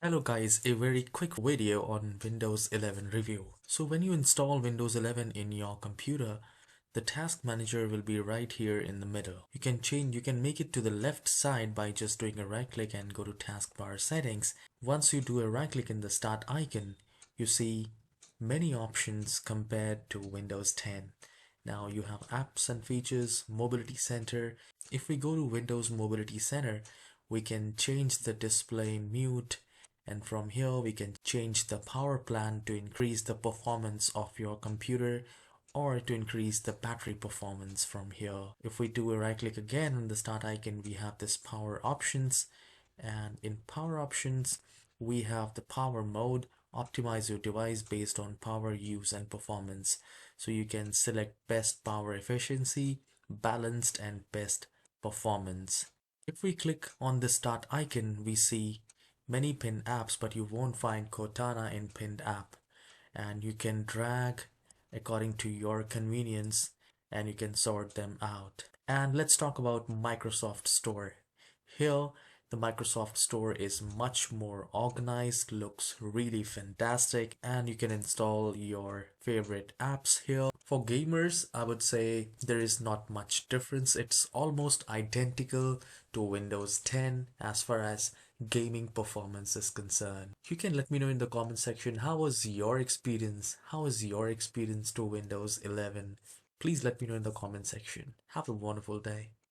Hello guys, a very quick video on Windows 11 review. So when you install Windows 11 in your computer, the task manager will be right here in the middle. You can make it to the left side by just doing a right click and go to taskbar settings. Once you do a right click in the start icon, you see many options compared to Windows 10. Now you have apps and features, mobility center. If we go to Windows Mobility Center, we can change the display mute, and from here we can change the power plan to increase the performance of your computer or to increase the battery performance from here. If we do a right click again on the start icon, we have this power options, and in power options we have the power mode. Optimize your device based on power use and performance. So you can select best power efficiency, balanced, and best performance. If we click on the start icon, we see many pinned apps, but you won't find Cortana in pinned app. And you can drag according to your convenience and you can sort them out. And let's talk about Microsoft Store. Here, the Microsoft Store is much more organized, looks really fantastic, and you can install your favorite apps here. For gamers, I would say there is not much difference. It's almost identical to Windows 10 as far as gaming performance is concerned. You can let me know in the comment section, how was your experience? How is your experience to Windows 11? Please let me know in the comment section. Have a wonderful day.